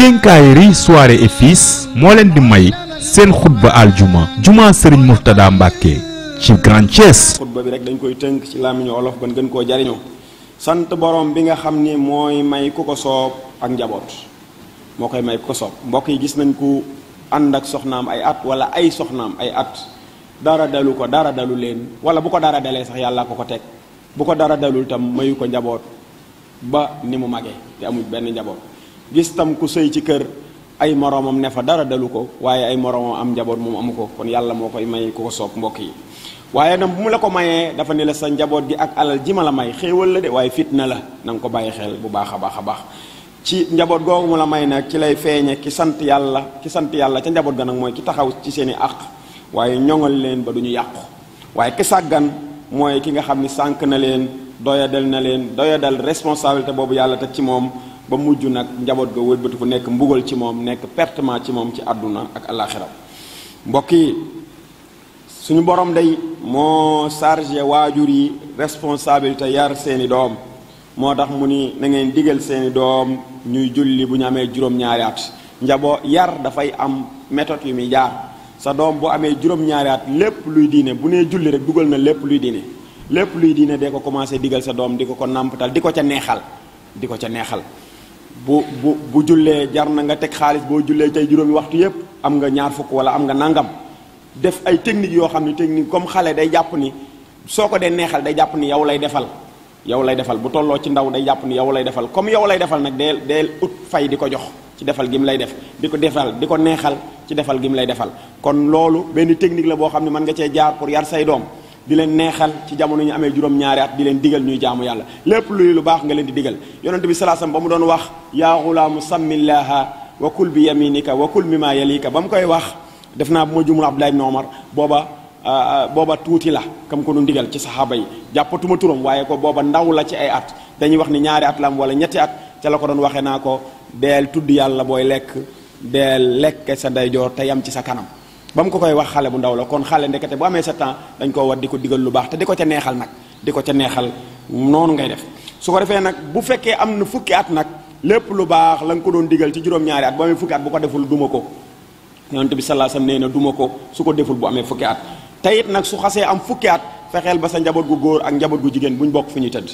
quincaillerie Soirée et Fils moo leen di may seen xutba aljuma juma Serigne Mourtada Mbacke ci Grand Thiès. xutba bi rek dañ koy tënk ci làmmiñu olof ban gën koo jariñoo sant borom bi nga xam ni mooy may ku ko soob ak njaboot moo koy may ku ko soob. mbokk yi gis nañ ku ànd ak soxnaam ay at wala ay soxnaam ay at dara dalu ko dara dalu leen wala bu ko dara dalee sax yàlla ko teg bu ko dara dalul tam mayu ko njaboot ba ni mu magee te amul benn njaboot. gis tam ku sëy ci kër ay moroomam ne fa dara dalu ko waaye ay moroomam am njaboot moom amu ko kon yàlla moo koy may ku ko soob mbokk yi. waaye nag bu mu la ko mayee dafa ne la sa njaboot gi ak alal ji ma la may xéewal la de waaye fitna la na nga ko bàyyi xel bu baax a baax a baax. ci njaboot googu mu la may nag ci lay feeñe ki sant yàlla ca njaboot ga nag mooy ki taxaw ci seen i àq waaye ñoŋal leen ba du ñu yàqu waaye ki sàggan mooy ki nga xam ni sànk na leen doyadal responsabilité boobu yàlla teg ci moom ba mujj nag njaboot ga wëlbatu fu nekk mbugal ci moom nekk pertement ci moom ci àdduna ak alaxira. mbokk yi suñu borom day moo chargé waajur yi responsabilité yar seeni doom moo tax mu ni na ngeen digal seeni doom ñuy julli bu ñu amee juróom-ñaari at. yar dafay am méthode yu muy jaar sa doom bu amee juróom-ñaari at lépp luy diine bu nee julli rek dugal na lépp luy diine dee ko commencé digal sa doom di ko nàmpatal di ko ca neexal bu jullee jar na nga teg xaalis boo jullee tey juróomi waxtu yépp am nga ñaar fukk wala am nga nangam def ay technique yoo xam ne technique comme xale day jàpp ni soo ko dee neexal day jàpp ni yow lay defal bu tolloo ci ndaw day jàpp ni yow lay defal comme yow lay defal nag deel ut fay di ko jox ci defal gi mu lay def di ko neexal ci defal gi mu lay defal. kon loolu benn technique la boo xam ne mën nga cee jaar pour yar say doom di leen neexal ci jamono ñu amee juróom-ñaari at di leen digal ñuy jaamu yàlla lépp luy lu baax nga leen di digal. yonent bi salaasam ba mu doon wax yaa xulaamu sammillaha wa kul bi yaminika wa kul mimma yalika ba mu koy wax def naa bu ma jumul Abdullah ibn Omar booba tuuti la kam ko doon digal ci saxaaba yi jàppatuma turam waaye ko booba ndaw la ci ay at dañuy wax ni ñaari at la am wala ñetti at ca la ko doon waxee naa ko deel tudd yàlla booy lekk deel lekk sa ndeyjoor te yam ci sa kanam ba mu ko koy wax xale bu ndaw la kon xale ndekete bu amee 7 ans dañ koo war di ko digal lu baax te di ko ca neexal nag di ko ca neexal noonu ngay def su ko defee nag bu fekkee am na fukki at nag lépp lu baax la nga ko doon digal ci juróom-ñaari at bu amee fukki at bu ko deful duma ko yonent bi sallallahu alayhi wasallam nee na duma ko su ko deful bu amee fukki at te it nag su xasee am fukki at fexeel ba sa njaboot gu góor ak njaboot gu jigéen buñ bokk fu ñuy tëdd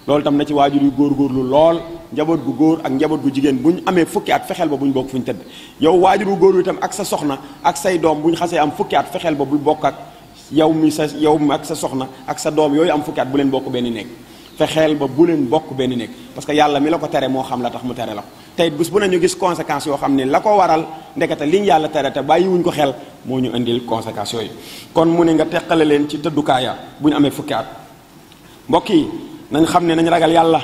loolu tam na ci waajur yu góorgóorlu lool njaboot gu góor ak njaboot gu jigéen bu ñu amee fukki at fexeel ba bu ñu bokk fu ñu tëdd yow waajur gu góor wi itam ak sa soxna ak say doom bu ñu xasee am fukki at fexeel ba bul bokk ak yow mi ak sa soxna ak sa doom yooyu am fukki at bu leen bokk benn néeg fexeel ba bu leen bokk benn néeg parce que yàlla mi la ko tere moo xam la tax mu tere la ko tey bés bu nañu gis conséquences yoo xam ne la ko waral ndekete liñ yàlla tere te bàyyiwuñ ko xel moo ñu indil conséquences yooyu kon mu ne nga teqale leen ci tëddukaaya bu ñu amee fukki at mbokk yi nañ xam ne nañ ragal yàlla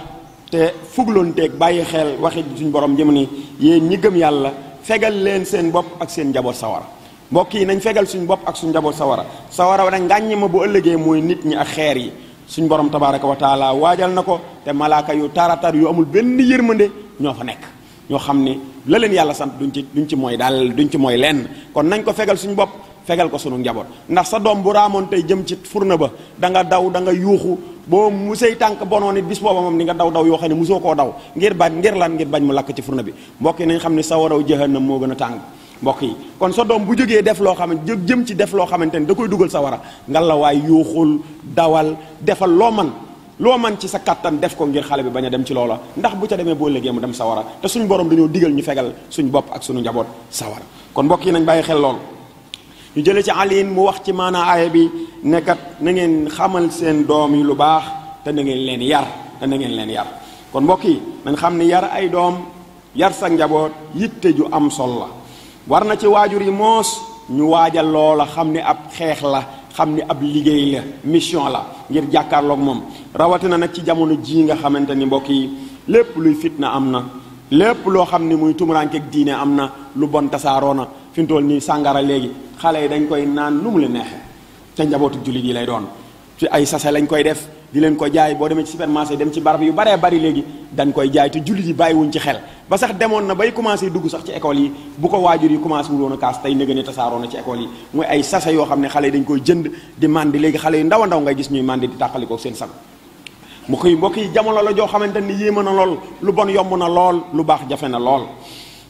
te fugloon teeg bàyyi xel waxi suñu borom jëm ni yéen ñi gëm yàlla fegal leen seen bopp ak seen njaboot sawara mbokk yi nañ fegal suñu bopp ak suñu njaboot sawara wa nag ngàññi ma bu ëllëgee mooy nit ñi ak xeer yi suñu borom tabaraka wa taala waajal na ko te malaaka yu taratar yu amul benn yërmande ñoo fa nekk ñoo xam ni la leen yàlla sant duñ ci mooy lenn kon nañ ko fegal suñu bopp fegal ko sunu njaboot ndax sa doom bu raamoon tey jëm ci furna ba da nga daw da nga yuuxu boo musey tànk bonoon it bis booba moom ni nga daw yoo xam ne musoo koo daw ngir bañ mu lakk ci furna bi mbokk yi nañ xam ne sawaraw jahannam moo gën a tàng mbokk yi kon sa doom bu jógee def loo xamante jëm ci def loo xamante ni da koy dugal sawara nga la waay yuuxul dawal defal loo man ci sa kattan def ko ngir xale bi bañ a dem ci loola ndax bu ca demee boo léegi mu dem sawara te suñ borom dañoo digal ñu fegal suñ bopp ak suñu njaboot sawara kon mbokk yi nañ bàyyi xel lool ñu jëlee ci aliin mu wax ci maanaa aaya bi nekkat na ngeen xamal seen doom yi lu baax te na ngeen leen yar kon mbokk yi nañ xam ne yar ay doom yar sa njaboot yitte ju am sol la war na ci waajur yi moos ñu waajal loola xam ne ab xeex la xam ni ab liggéey la mission la ngir jàkkaarloog moom rawatina nag ci jamono ji nga xamante ni mbokk yi lépp luy fitna am na lépp loo xam ni muy tumuraankeeg diine am na lu bon tasaaroo na fi mu toll nii sàngara léegi xale yi dañ koy naan lu mu leen neexee te njabootu jullit yi lay doon ci ay sase lañ koy def di leen ko jaay boo demee ci supermarché dem ci barab yu baree bari léegi dañ koy jaay te jullit yi bàyyiwuñ ci xel ba sax demoon na bay commencé dugg sax ci école yi bu ko waajur yi commencé wuloon a kaas tey nëgë ne tasaaroo na ci école yi muy ay sase yoo xam ne xale yi dañ koy jënd di màndi léegi xale yu ndaw a ndaw ngay gis ñuy màndi di tàqalikoo seen sag mbokk yi jamono la joo xamante ni yéema na lool lu bon yomb na lool lu baax jafe na lool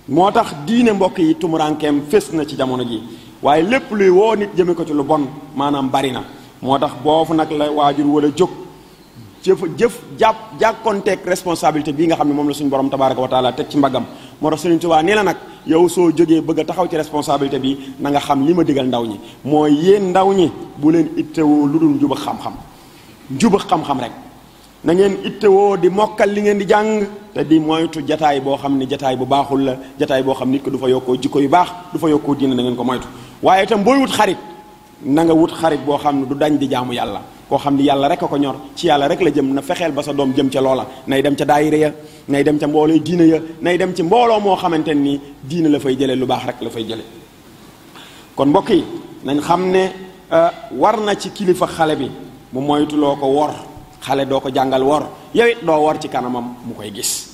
moo tax diine mbokk yi tumurankeem fés na ci jamono ji waaye lépp luy woo nit jëme ko ci lu bon maanaam bari na moo tax boofu nag la waajur wala jóg jàkkonteeg responsabilité bii nga xam ne moom la suñu borom tabaraka wa taala teg ci mbagam moo tax Sëriñ Tuubaa nee la nag yow soo jógee bëgg a taxaw ci responsabilité bi na nga xam li ma digal ndaw ñi mooy yéen ndaw ñi bu leen ittewoo lu dul njuba xam-xam rek na ngeen ittewoo di mokkal li ngeen di jàng te di moytu jataay boo xam ne jataay bu baaxul la jataay boo xam nit ko du fa yokkoo jikko yu baax du fa yokkoo diine na ngeen ko moytu waaye itam booy wut xarit na nga wut xarit boo xam ne du dañ di jaamu yàlla koo xam ni yàlla rek a ko ñor ci yàlla rek la jëm na fexeel ba sa doom jëm ca loola nay dem ca daayira ya nay dem ca mbooloo diine ya nay dem ci mbooloo moo xamante ni diine la fay jële lu baax rek la fay jële kon mbokk yi nañ xam ne war na ci kilifa xale bi mu moytuloo ko wor xale doo ko jàngal wor yow it doo wor ci kanamam mu koy gis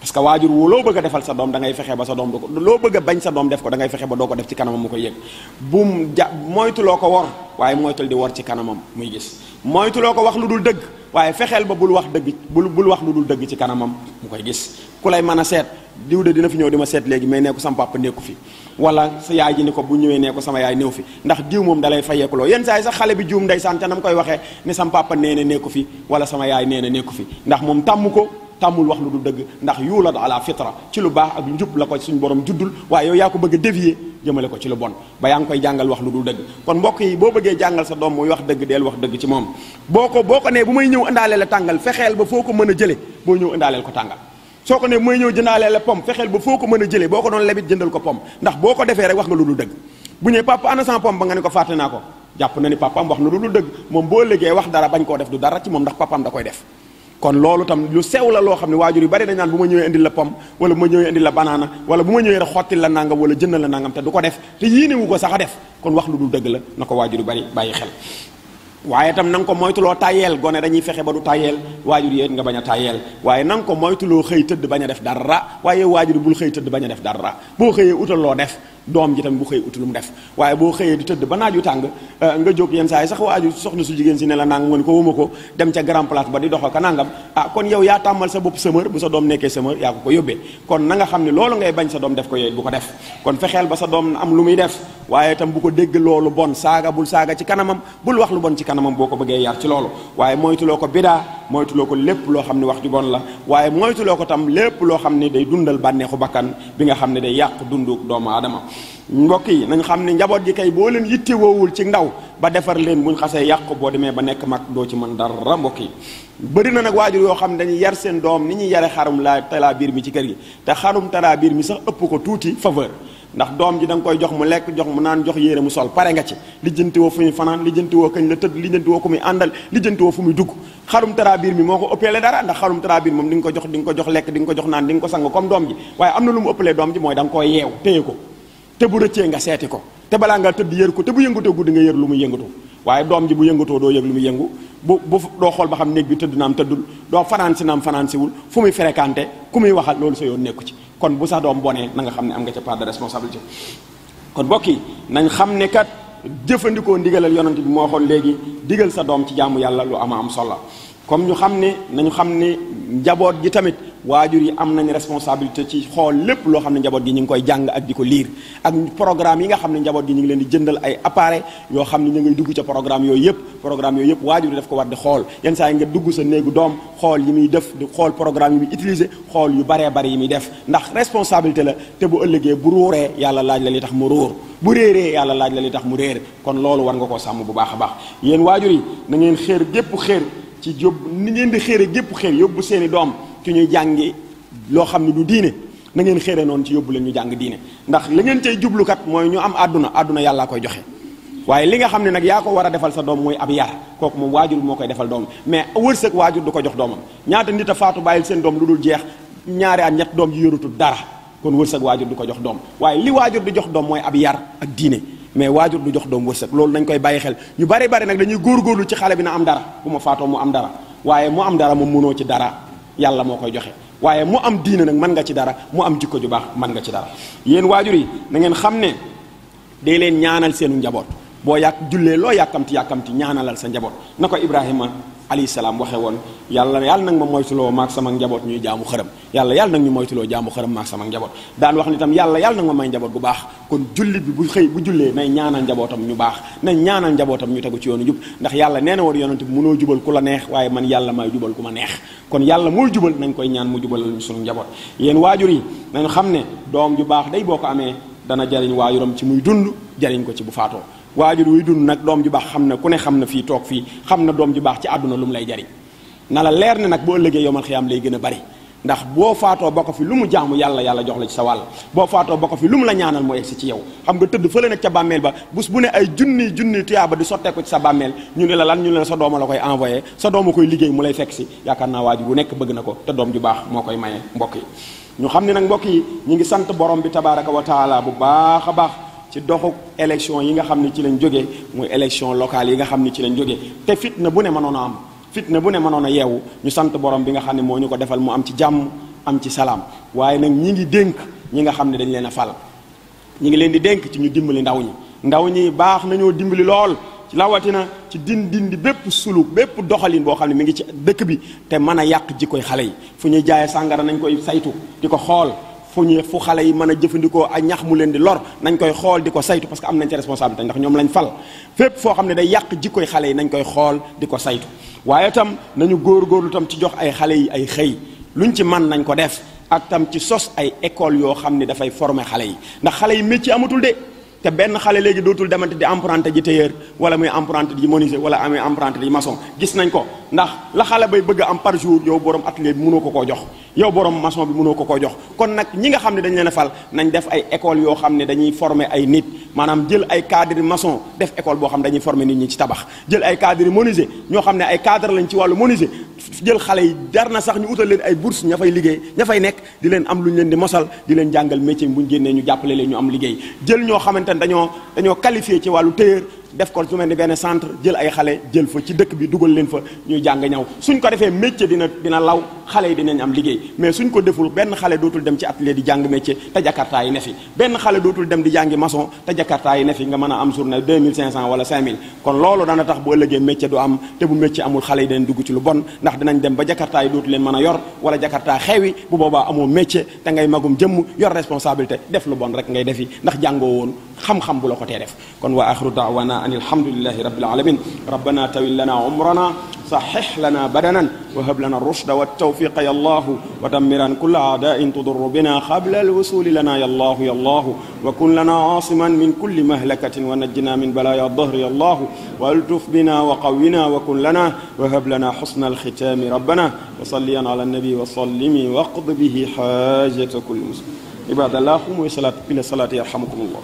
parce que waajur wu loo bëgg a defal sa doom da ngay fexe ba sa doom du ko loo bëgg a bañ sa doom def ko da ngay fexe ba doo ko def ci kanamam mu koy yëg bum moytuloo ko wor waaye moytul di wor ci kanamam muy gis moytuloo ko wax lu dul dëgg waaye fexeel ba bul wax dëgg bul wax lu dul dëgg ci kanamam mu koy gis ku lay mën a seet diw de dina fi ñëw di ma seet léegi mais nee ko sama papa nekku fi wala sa yaay ji ni ko bu ñëwee nee ko sama yaay néew fi ndax diw moom dalay fayeekuloo yenn saa yi sax xale bi juum ndeysaan ca na mu koy waxee ne sama papa nee na nekku fi wala sama yaay nee na nekku fi ndax moom tàmmul wax lu dul dëgg ndax yuulad ala fitra ci lu baax ak njub la ko suñu borom juddul waaye yow yaa ko bëgg a dévier jëmale ko ci lu bon ba yaa ngi koy jàngal wax lu dul dëgg kon mbokk yi boo bëggee jàngal sa doom muy wax dëgg deel wax dëgg ci moom boo ko nee bu may ñëw indaaleel la tàngal fexeel ba foo ko mën a jële boo ñëw indaaleel ko tàngal soo ko ne bu may ñëw jëndaaleel la pomme fexeel ba foo ko mën a jëlee boo ko doon lebit jëndal ko pomme ndax boo ko defee rek wax nga lu dul dëgg bu ñëwee papa ana sama pomme ba nga ne ko fàtte naa ko jàpp na ni papaam wax na lu dul dëgg moom boo liggéey wax dara bañ koo def du dara ci moom ndax papaam da koy def kon loolu tam lu sew la loo xam ne waajur yu bari dañ naan bu ma ñëwee indil la pomme wala bu ma ñëwee indil la banana wala bu ma ñëwee rek xottil la nangam wala jëndal la nangam te du ko def te yéenewu ko sax a def kon wax lu dul dëgg la na ko waajur yu bari bàyyi xel waaye itam na nga ko moytuloo tayeel gone dañuy fexe ba du tayeel waajur yéen nga bañ a tayeel waaye na nga ko moytuloo xëy tëdd bañ a def dara waaye waajur bul xëy tëdd bañ a def dara boo xëyee utal loo def doom ji tamit bu xëy utul lu mu def waaye boo xëyee di tëdd ba naaju tàng nga jóg yenn saa yi sax waajur soxna su jigéen si ne la nangam nga ni ko wuma ko dem ca grand place ba di doxal ka nangam kon yow yaa tàmmal sa bopp sëmër bu sa doom nekkee sëmër yaa ko yóbbee kon na nga xam ne loolu ngay bañ sa doom def ko yooyu bu ko def kon fexeel ba sa doom am lu muy def waaye itam bu ko dégg loolu bon saaga bul saaga ci kanamam bul wax lu bon ci kanamam boo ko bëggee yar ci loolu waaye moytuloo ko bidaa moytuloo ko lépp loo xam ne wax ju bon la waaye moytuloo ko tam lépp loo xam ne day dundal bànneexu bakkan bi nga xam ne day yàq dundu doomu aadama mbokk yi nañ xam ne njaboot gi kay boo leen yitte woowul ci ndaw ba defar leen buñ xasee yàq boo demee ba nekk mag doo ci mën dara mbokk yi bëri na nag waajur yoo xam ne dañuy yar seen doom ni ñuy yare xarum la talaa biir mi ci kër gi te xarum talaa biir mi sax ëpp ko tuuti faveur ndax doom ji da nga koy jox mu lekk jox mu naan jox yére mu sol pare nga ci lijjanti woo fu muy fanaan lijjanti woo kañ la tëdd lijjanti woo ku muy àndal lijjanti woo fu muy dugg xarum talaa biir mi moo ko ëppeele dara ndax xarum talaa biir moom di nga ko jox lekk di nga ko jox naan di nga ko sang comme doom ji waaye am na lu mu ëppalee doom ji mooy da nga koy yeew téye ko te bu rëccee nga seeti ko te balaa nga tëdd yër ko te bu yëngatoo guddi nga yër lu muy yëngatu waaye doom ji bu yëngatoo doo yëg lu muy yëngu bu doo xool ba xam néeg bi tëdd naam tëddul doo fanaan si naam fanaan siwul fu muy fréquenté ku muy waxal loolu sa yoon nekku ci kon bu sa doom bonee na nga xam ne am nga ca part de responsabilité kon mbokk yi nañ xam ne kat jëfandikoo ndigalal yonent bi moo waxoon léegi digal sa doom ci jaamu yàlla lu ama am solo comme nañu xam ne njaboot gi tamit waajur yi am nañ responsabilité ci xool lépp loo xam ne njaboot gi ñu ngi koy jàng ak di ko liir ak programme yi nga xam ne njaboot gi ñu ngi leen di jëndal ay appareil yoo xam ne ñu ngay dugg ca programme yooyu yëpp waajur yi daf ko war di xool yenn saa yi nga dugg sa néegu doom xool yi muy def di xool programme yi muy utiliser xool yu baree bari yi muy def ndax responsabilité la te bu ëllëgee bu ruuree yàlla laaj la li tax mu ruur bu réeree yàlla laaj la li tax mu réer kon loolu war nga koo sàmm bu baax a baax yéen waajur yi na ngeen xéer gépp xéer ci yóbbu ni ngeen di xéere gépp xéer yóbbu seeni doom ci ñuy jàngi loo xam ne du diine na ngeen xéere noonu ci yóbbu leen ñu jàng diine ndax la ngeen cay jublukat mooy ñu am àdduna yàllaa koy joxe waaye li nga xam ne nag yaa ko war a defal sa doom mooy ab yar kooku moom waajur moo koy defal doom mais wërsëg waajur du ko jox doomam ñaata nit a faatu bàyyil seen doom lu dul jeex ñaari at ñett doom ji yorutul dara kon wërsëg waajur du ko jox doom waaye li waajur di jox doom mooy ab yar ak diine mais waajur du jox doom wërsëg loolu nañ koy bàyyi xel ñu bari nag dañuy góorgóorlu ci xale bi na am dara bu ma faatoo mu am dara waaye mu am dara moom mënoo ci dara yàlla moo koy joxe waaye mu am diine nag mën nga ci dara mu am jikko ju baax mën nga ci dara yéen waajur yi na ngeen xam ne day leen ñaanal seenu njaboot boo jullee loo yàkkamti ñaanalal sa njaboot na ko Ibrahima alayhi salaam waxe woon yàlla nag ma moytuloo maag sama njaboot ñuy jaamu xërëm yàlla nag ñu moytuloo jaamu xërëm maag sama njaboot daan wax ni tam yàlla nag ma may njaboot gu baax kon jullit bi bu jullee nay ñaanal njabootam ñu baax nay ñaanal njabootam ñu tegu ci yoonu jub ndax yàlla nee na woon yonent bi mënoo jubal ku la neex waaye man yàlla may jubal ku ma neex kon yàlla mooy jubal nañ koy ñaan mu jubal ñu sunu njaboot yéen waajur yi nañu xam ne doom ju baax day boo ko amee dana jariñ waajuram ci muy dund jariñ ko ci bu faatoo waajur wuy dund nag doom ju baax xam na ku ne xam na fii toog fii xam na doom ju baax ci àdduna lu mu lay jariñ na la leer ne nag boo ëllëgee yomal xiyaam lay gën a bari ndax boo faatoo ba ko fi lu mu jaamu yàlla jox la ci sa wàll boo faatoo ba ko fi lu mu la ñaanal moo egsi ci yow xam nga tëdd fële nag ca bàmmeel ba bés bu ne ay junni tuyaaba di sotteeku ci sa bàmmeel ñu ne la lan ñu ne la sa dooma la koy envoyé sa dooma koy liggéey mu lay fekk si yaakaar naa waajur bu nekk bëgg na ko te doom ju baax moo koy maye mbokk yi ñu xam ne nag mbokk yi ñu ngi sant borom bi tabaraka wa taala bu baax a baax ci doxu élection yi nga xam ne ci lañ jógee muy élection locale yi nga xam ne ci lañ jógee te fitna bu ne mënoon a am fitna bu ne mënoon a yeewu ñu sant borom bi nga xam ne moo ñu ko defal mu am ci jàmm am ci salaam waaye nag ñi ngi dénk ñi nga xam ne dañ leen a fal ñi ngi leen di dénk ci ñu dimbali ndaw ñi baax nañoo dimbali lool lawatina ci dindi bépp suluk bépp doxalin boo xam ne mi ngi ci dëkk bi te mën a yàq jikkoy xale yi fu ñuy jaayee sàngara nañ koy saytu di ko xool fu xale yi mën a jëfandikoo ak ñax mu leen di lor nañ koy xool di ko saytu parce que am nañ ci responsabilité ndax ñoom lañ fal fépp foo xam ne day yàq jikkoy xale yi nañ koy xool di ko saytu waaye tam nañu góorgóorlu tam ci jox ay xale yi ay xëy luñ ci mën nañ ko def ak tam ci sos ay école yoo xam ne dafay former xale yi ndax xale yi métier amatul de te benn xale léegi dootul demante di emprunté ji tailleur wala muy emprunté ji menuisier wala amee emprunté ji maçon gis nañ ko ndax la xale bay bëgg a am par jour yow borom atelier bi mënoo ko koo jox yow borom maçon bi mënoo ko koo jox kon nag ñi nga xam ne dañ leen a fal nañ def ay école yoo xam ne dañuy former ay nit maanaam jël ay cadre maçon def école boo xam ne dañuy former nit ñi ci tabax jël ay cadre menuisier ñoo xam ne ay cadre lañ ci wàllu menuisier jël xale yi jar na sax ñu utal leen ay bourse ña fay liggéey ña fay nekk di leen am lu ñu leen di mosal di leen jàngal métier bu ñu génnee ñu jàppale leen ñu am liggéey jël ñoo xamante ne dañoo qualifié ci wàllu tailleur def ko su mel ni benn centre jël ay xale jël fa ci dëkk bi dugal leen fa ñuy jàng ñaw suñ ko defee métier dina law xale yi dinañ am liggéey mais suñ ko deful benn xale dootul dem ci atelier di jàng métier te jakarta yi ne fi benn xale dootul dem di jàngi maçon te jakarta yi ne fi nga mën a am journée 2500 wala 5000 kon loolu dana tax bu ëllëgee métier du am te bu métier amul xale yi dinañ dugg ci lu bon ndax dinañ dem ba jakarta yi dootul leen mën a yor wala jakarta xewi bu boobaa amoo métier te ngay magum jëmm yor responsabilité def lu bon rek ngay defi ndax jàngoo woon xam-xam bu la ko tee def kon wa axiru da'wana an alhamdulillahi rabbil alamin rabbana tawil lana umrana صحح لنا بدنا وهب لنا الرشد والتوفيق يا الله ودمرا كل أعداء تضر بنا قبل الوصول لنا يا الله يا الله وكن لنا عاصما من كل مهلكة ونجنا من بلايا الظهر يا الله والتف بنا وقونا وكن لنا وهب لنا حسن الختام ربنا وصليا على النبي وسلم واقض به حاجة كل مسلم عباد الله قوموا إلى الصلاة يرحمكم الله